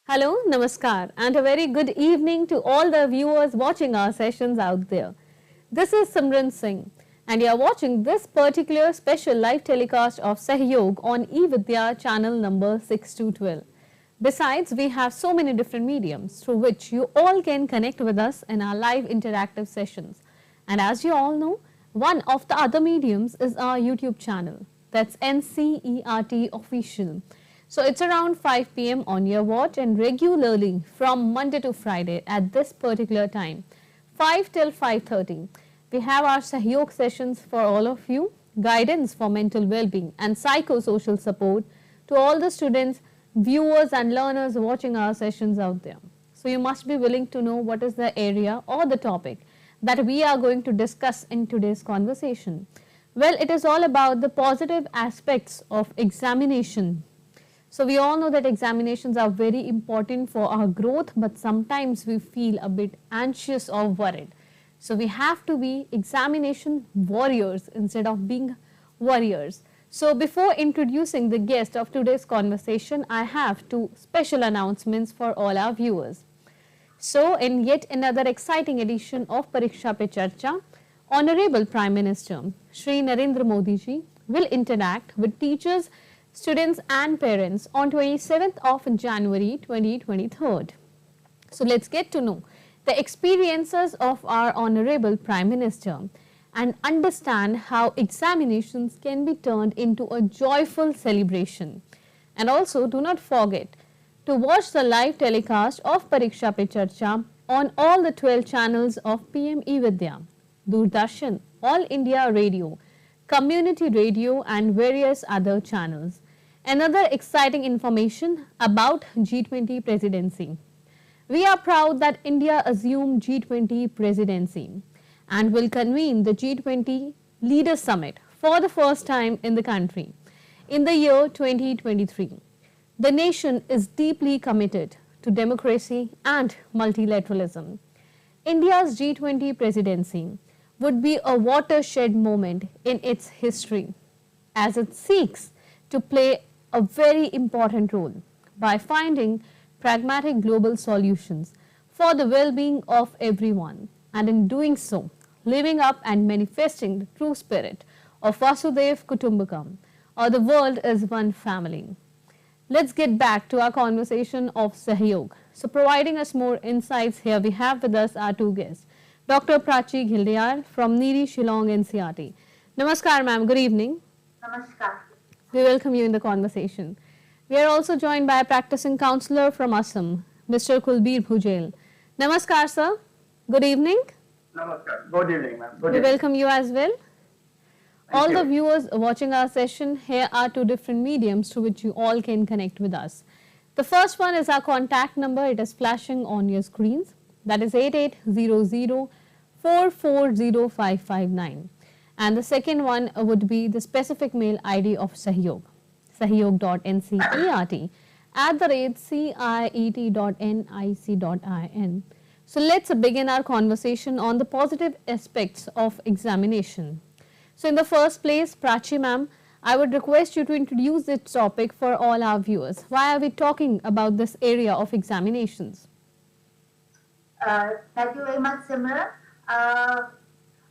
Hello, Namaskar, and a very good evening to all the viewers watching our sessions out there. This is Simran Singh, and you are watching this particular special live telecast of Sahyog on eVidya channel number 6 to 12. Besides, we have so many different mediums through which you all can connect with us in our live interactive sessions. And as you all know, one of the other mediums is our YouTube channel. That's ncertofficial. So it's around 5 p.m. on your watch and regularly from Monday to Friday at this particular time, 5 till 5:30. We have our Sahyog sessions for all of you, guidance for mental well-being and psychosocial support to all the students, viewers and learners watching our sessions out there. So you must be willing to know what is the area or the topic that we are going to discuss in today's conversation. Well, it is all about the positive aspects of examination. So we all know that examinations are very important for our growth, but sometimes we feel a bit anxious or worried. So we have to be examination warriors instead of being warriors. So before introducing the guest of today's conversation, I have two special announcements for all our viewers. So in yet another exciting edition of Pariksha Pe Charcha, Honorable Prime Minister Shri Narendra Modi ji will interact with teachers, students and parents on 27th of January 2023. So let's get to know the experiences of our Honorable Prime Minister and understand how examinations can be turned into a joyful celebration. And also do not forget to watch the live telecast of Pariksha Pe Charcha on all the 12 channels of PM eVidya, Doordarshan, All India Radio, Community Radio and various other channels. Another exciting information about G20 presidency. We are proud that India assumed G20 presidency and will convene the G20 Leaders Summit for the first time in the country in the year 2023. The nation is deeply committed to democracy and multilateralism. India's G20 presidency would be a watershed moment in its history as it seeks to play a very important role by finding pragmatic global solutions for the well-being of everyone, and in doing so, living up and manifesting the true spirit of Vasudev Kutumbakam, or the world is one family. Let's get back to our conversation of Sahyog. So providing us more insights here, we have with us our two guests, Dr. Prachi Ghildayar from Niri, Shillong, NCRT. Namaskar ma'am, good evening. Namaskar. We welcome you in the conversation. We are also joined by a practicing counsellor from Assam, Mr. Kulbir Bhujel. Namaskar sir, good evening. Namaskar. Good evening, ma'am. We welcome you as well. All the viewers watching our session, here are two different mediums through which you all can connect with us. The first one is our contact number. It is flashing on your screens. That is 8800 440559. And the second one would be the specific mail ID of Sahyog, sahyog.ncert@ciet.nic.in. So let's begin our conversation on the positive aspects of examination. So in the first place, Prachi ma'am, I would request you to introduce this topic for all our viewers. Why are we talking about this area of examinations? Thank you very much, Simran.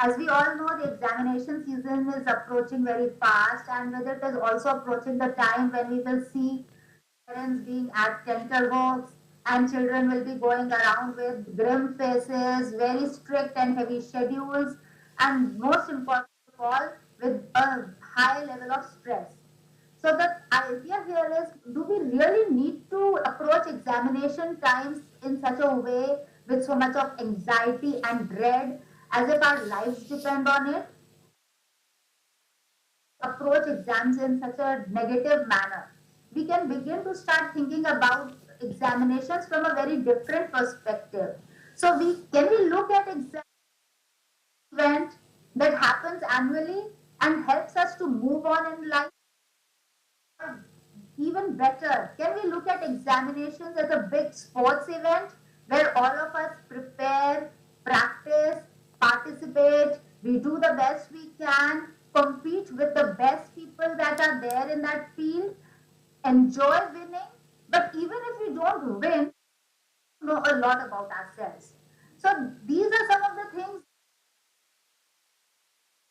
As we all know, the examination season is approaching very fast, and with it is also approaching the time when we will see parents being at tenterhooks and children will be going around with grim faces, very strict and heavy schedules, and most important of all, with a high level of stress. So the idea here is, do we really need to approach examination times in such a way with so much of anxiety and dread as if our lives depend on it? Approach exams in such a negative manner. We can begin to start thinking about examinations from a very different perspective. So can we look at exam event that happens annually and helps us to move on in life? Even better, can we look at examinations as a big sports event where all of us prepare, practice, participate, we do the best we can, compete with the best people that are there in that field, enjoy winning, but even if we don't win, lot about ourselves. So these are some of the things,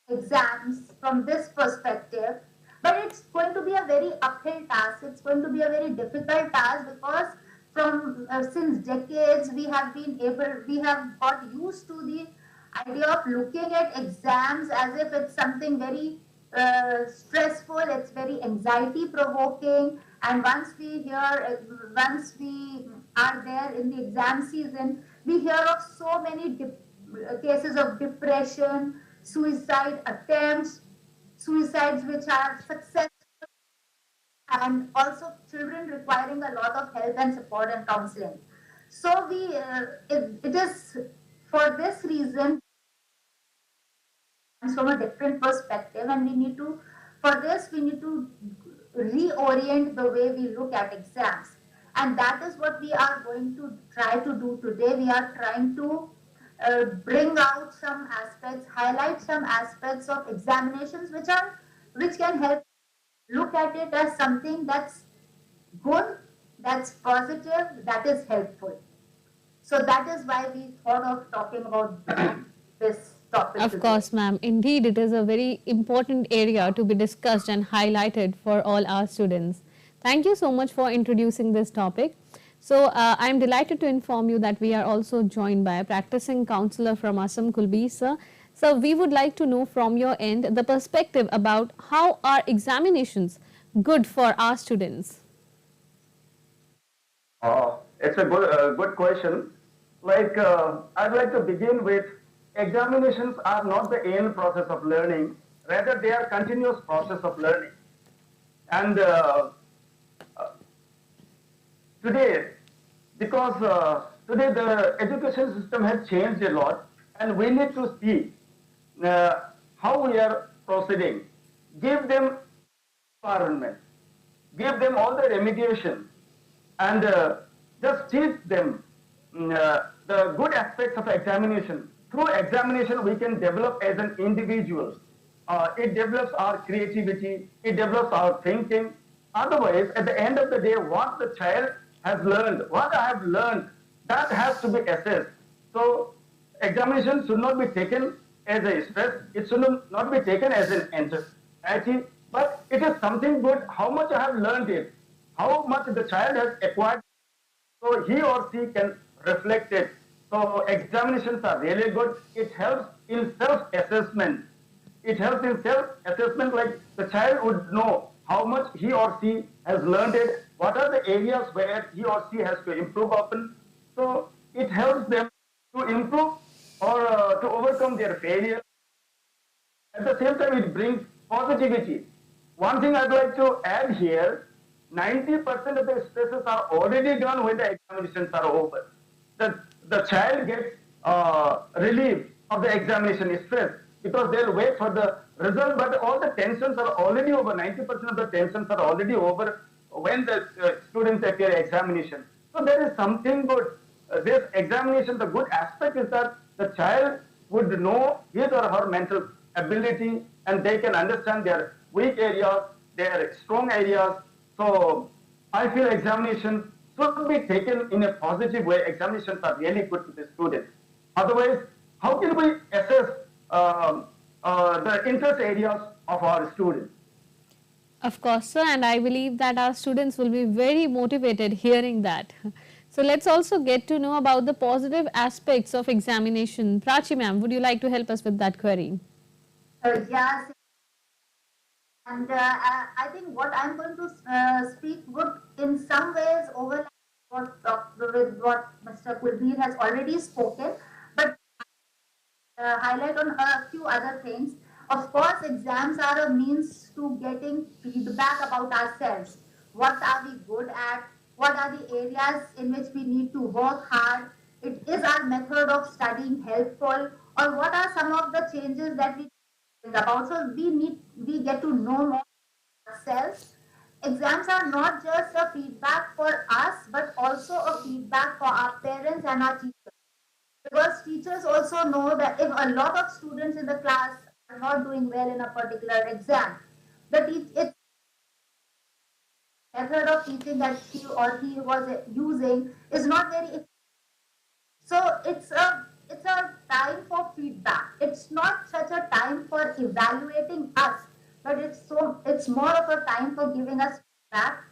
exams from this perspective, but it's going to be a very uphill task. It's going to be a very difficult task because from since decades we have got used to the idea of looking at exams as if it's something very stressful. It's very anxiety provoking, and once we are there in the exam season, we hear of so many cases of depression, suicide attempts, suicides which are successful, and also children requiring a lot of help and support and counseling. So it is for this reason from a different perspective, and we need to reorient the way we look at exams, and that is what we are going to try to do today. We are trying to bring out some aspects, highlight some aspects of examinations which can help look at it as something that's good, that's positive, that is helpful. So that is why we thought of talking about this topic Of today. course, ma'am. Indeed, it is a very important area to be discussed and highlighted for all our students. Thank you so much for introducing this topic. So, I am delighted to inform you that we are also joined by a practicing counselor from Assam, Kulbir sir. So, we would like to know from your end the perspective about how are examinations good for our students. It's a good question. I'd like to begin with examinations are not the end process of learning, rather they are continuous process of learning. And today, because today the education system has changed a lot, and we need to see how we are proceeding. Give them environment, give them all the remediation, and just teach them the good aspects of examination. Through examination, we can develop as an individual. It develops our creativity, it develops our thinking. Otherwise, at the end of the day, what the child has learned, what I have learned, that has to be assessed. So, examination should not be taken as a stress, it should not be taken as an anxiety, but it is something good, how much I have learned it, how much the child has acquired, so he or she can reflect it. So examinations are really good. It helps in self-assessment. It helps in self-assessment, like the child would know how much he or she has learned it, what are the areas where he or she has to improve upon. So it helps them to improve or to overcome their failure. At the same time, it brings positivity. One thing I'd like to add here, 90% of the stresses are already gone when the examinations are over. The child gets relief of the examination stress because they'll wait for the result, but all the tensions are already over. 90% of the tensions are already over when the students appear examination. So there is something good. This examination, the good aspect is that the child would know his or her mental ability, and they can understand their weak areas, their strong areas. So I feel examinations should be taken in a positive way. Examinations are really good to the students. Otherwise, how can we assess the interest areas of our students? Of course, sir, and I believe that our students will be very motivated hearing that. So let's also get to know about the positive aspects of examination. Prachi ma'am, would you like to help us with that query? Yes, and I think what I'm going to speak would in some ways overlap with what Mr. Kulbir has already spoken, but highlight on a few other things. Of course, exams are a means to getting feedback about ourselves. What are we good at? What are the areas in which we need to work hard? Is our method of studying helpful? Or what are some of the changes that we think about? So we get to know more ourselves. Exams are not just a feedback for us, but also a feedback for our parents and our teachers. Because teachers also know that if a lot of students in the class are not doing well in a particular exam, its method of teaching that she or he was using is not very effective. So it's a time for feedback. It's not such a time for evaluating us, but it's more of a time for giving us feedback.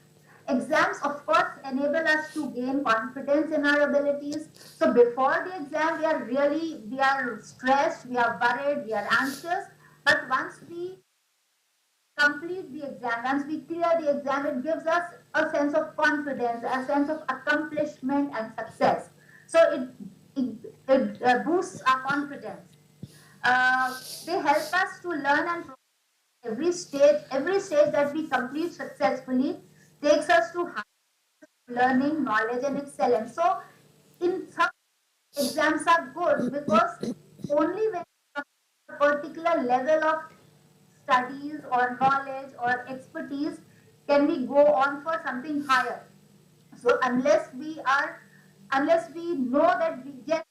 Exams, of course, enable us to gain confidence in our abilities. So before the exam, we are stressed, we are worried, we are anxious. But once we complete the exam, once we clear the exam, it gives us a sense of confidence, a sense of accomplishment and success. So it boosts our confidence. They help us to learn and every stage that we complete successfully takes us to learning, knowledge, and excellence. So, in some exams are good because only when a particular level of studies or knowledge or expertise can we go on for something higher. So, unless we know that we get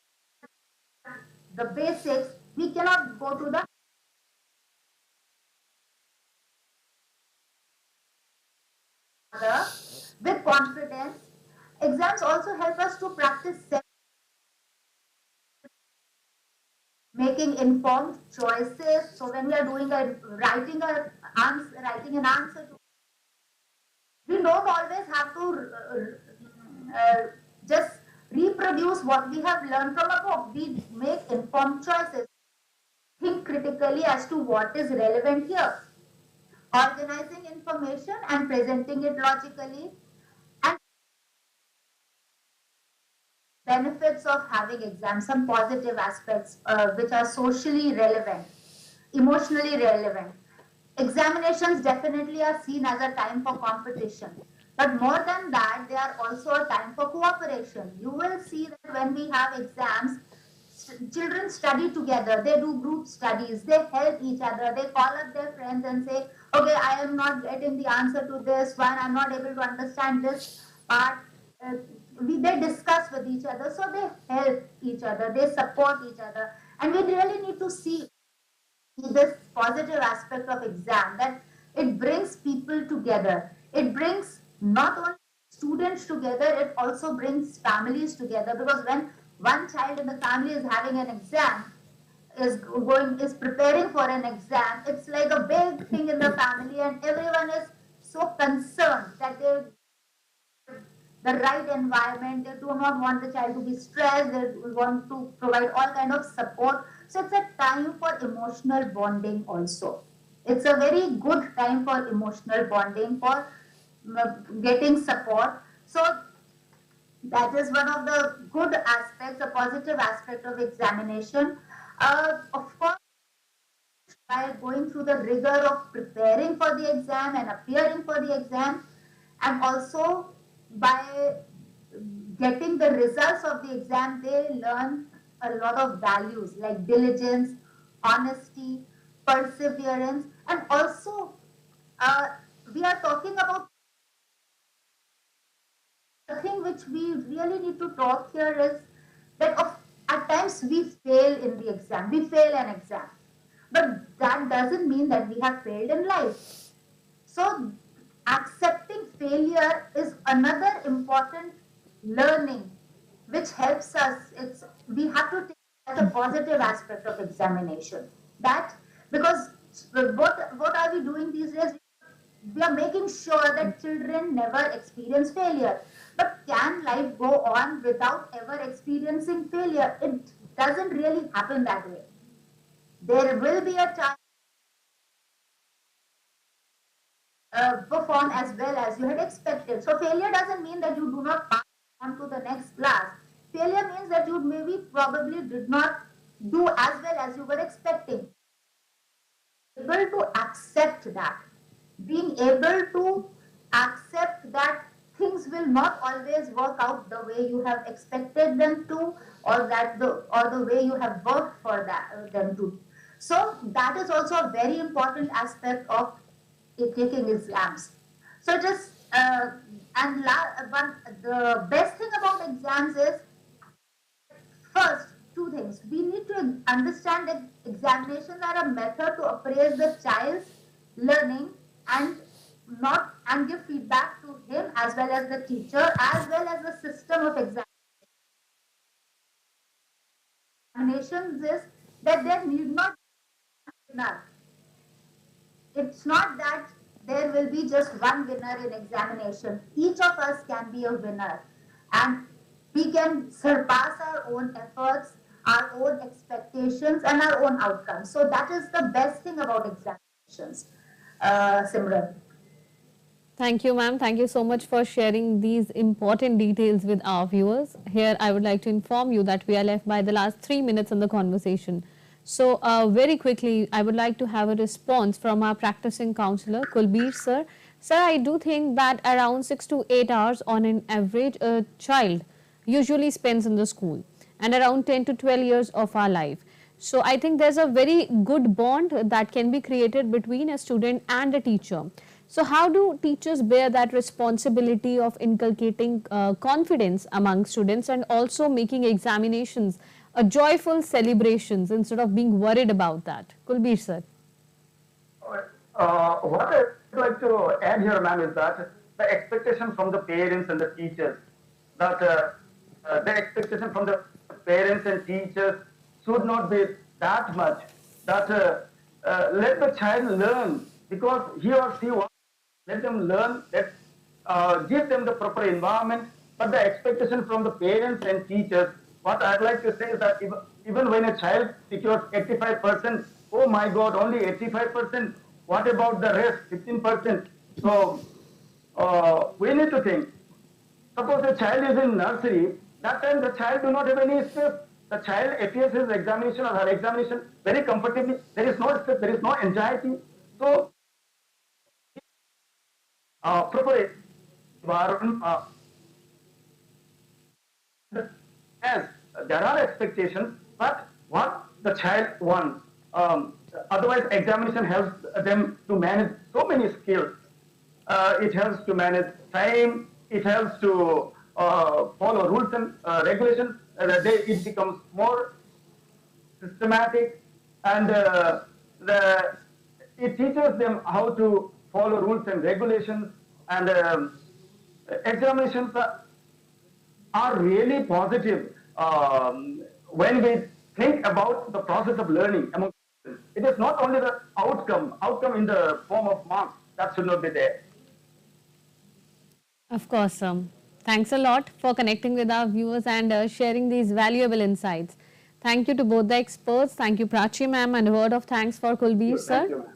the basics, we cannot go to the other with confidence. Exams also help us to practice making informed choices. So when we are doing writing an answer, we don't always have to just reproduce what we have learned from a book. We make informed choices. Think critically as to what is relevant here. Organizing information and presenting it logically, and benefits of having exams, some positive aspects which are socially relevant, emotionally relevant. Examinations definitely are seen as a time for competition. But more than that, they are also a time for cooperation. You will see that when we have exams, children study together, they do group studies, they help each other, they call up their friends and say, okay, I am not getting the answer to this one, I'm not able to understand this part. They discuss with each other, so they help each other, they support each other. And we really need to see this positive aspect of exam, that it brings people together. It brings not only students together, it also brings families together, because when one child in the family is having an exam, is preparing for an exam, it's like a big thing in the family, and everyone is so concerned that they the right environment. They do not want the child to be stressed. They want to provide all kind of support. So it's a time for emotional bonding also. It's a very good time for emotional bonding, for getting support. So that is one of the good aspects, a positive aspect of examination. Of course, by going through the rigor of preparing for the exam and appearing for the exam, and also by getting the results of the exam, they learn a lot of values like diligence, honesty, perseverance, and also uh, we are talking about the thing which we really need to talk here is that at times we fail in the exam, we fail an exam, but that doesn't mean that we have failed in life. So accepting failure is another important learning which helps us. We have to take as a positive aspect of examination. That because what are we doing these days? We are making sure that children never experience failure. But can life go on without ever experiencing failure? It doesn't really happen that way. There will be a time perform as well as you had expected. So failure doesn't mean that you do not pass on to the next class. Failure means that you maybe probably did not do as well as you were expecting. Able to accept that, being able to accept that things will not always work out the way you have expected them to, or the way you have worked for them to. So that is also a very important aspect of taking exams. So just one, the best thing about exams is, first, two things. We need to understand that examinations are a method to appraise the child's learning and not and give feedback to him as well as the teacher as well as the system of exam. examinations is that there need not be a winner. It's not that there will be just one winner in examination. Each of us can be a winner, and we can surpass our own efforts, our own expectations, and our own outcomes. So that is the best thing about examinations, Simran. Thank you, ma'am. Thank you so much for sharing these important details with our viewers. Here, I would like to inform you that we are left by the last 3 minutes in the conversation. So, very quickly, I would like to have a response from our practicing counselor, Kulbir sir. Sir, I do think that around 6 to 8 hours on an average, a child usually spends in the school, and around 10 to 12 years of our life. So I think there's a very good bond that can be created between a student and a teacher. So how do teachers bear that responsibility of inculcating confidence among students and also making examinations a joyful celebrations instead of being worried about that? Kulbir sir. What I'd like to add here, ma'am, is that the expectation from the parents and the teachers, that the expectation from the parents and teachers should not be that much, that let the child learn, because he or she wants, let them learn, give them the proper environment, but the expectation from the parents and teachers, what I'd like to say is that even when a child secures 85%, oh my God, only 85%, what about the rest, 15%? So we need to think. Suppose a child is in nursery, that time the child do not have any stress. The child appears his examination or her examination very comfortably. There is no stress, there is no anxiety. So, proper environment, as there are expectations, but what the child wants. Otherwise, examination helps them to manage so many skills. It helps to manage time. It helps to follow rules and regulations. It becomes more systematic, and it teaches them how to follow rules and regulations. And examinations are really positive when we think about the process of learning among students. It is not only the outcome in the form of marks that should not be there. Of course, thanks a lot for connecting with our viewers and sharing these valuable insights. Thank you to both the experts. Thank you, Prachi ma'am, and a word of thanks for Kulbir sir Thank you, ma'am.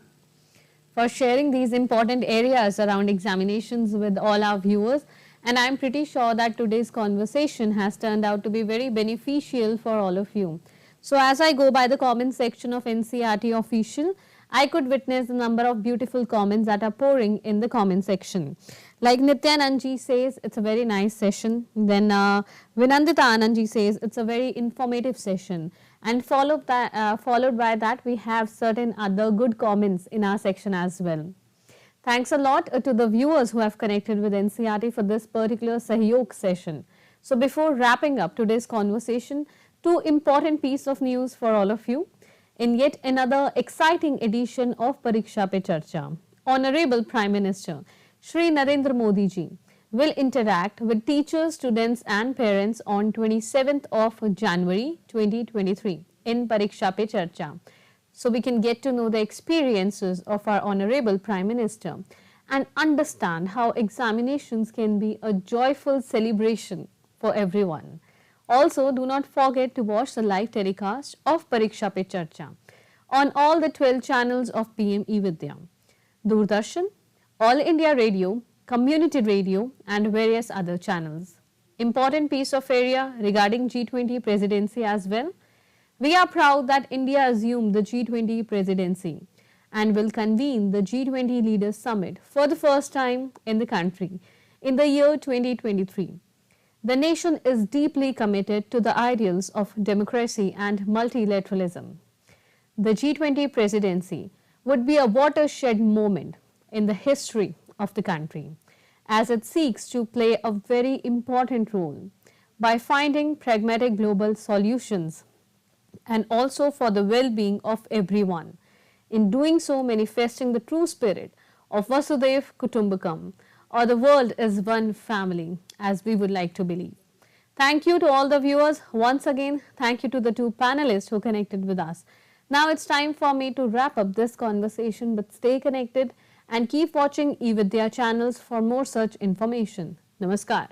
for sharing these important areas around examinations with all our viewers. And I'm pretty sure that today's conversation has turned out to be very beneficial for all of you. So as I go by the comment section of NCRT Official, I could witness the number of beautiful comments that are pouring in the comment section. Like Nityananji says, it's a very nice session. Then Vinandita Anandji says, it's a very informative session. And followed by that, we have certain other good comments in our section as well. Thanks a lot to the viewers who have connected with NCRT for this particular Sahyog session. So before wrapping up today's conversation, two important pieces of news for all of you. In yet another exciting edition of Pariksha Pe Charcha, Honorable Prime Minister Shri Narendra Modi ji will interact with teachers, students and parents on 27th of January 2023 in Pariksha Pe Charcha. So we can get to know the experiences of our Honorable Prime Minister and understand how examinations can be a joyful celebration for everyone. Also, do not forget to watch the live telecast of Pariksha Pe Charcha on all the 12 channels of PM eVidya, Doordarshan, All India Radio, Community Radio and various other channels. Important piece of area regarding G20 presidency as well. We are proud that India assumed the G20 presidency and will convene the G20 Leaders Summit for the first time in the country in the year 2023. The nation is deeply committed to the ideals of democracy and multilateralism. The G20 presidency would be a watershed moment in the history of the country as it seeks to play a very important role by finding pragmatic global solutions and also for the well-being of everyone. In doing so, manifesting the true spirit of Vasudhaiv Kutumbakam, or the world is one family, as we would like to believe. Thank you to all the viewers. Once again, thank you to the two panelists who connected with us. Now it's time for me to wrap up this conversation, but stay connected and keep watching eVidya channels for more such information. Namaskar.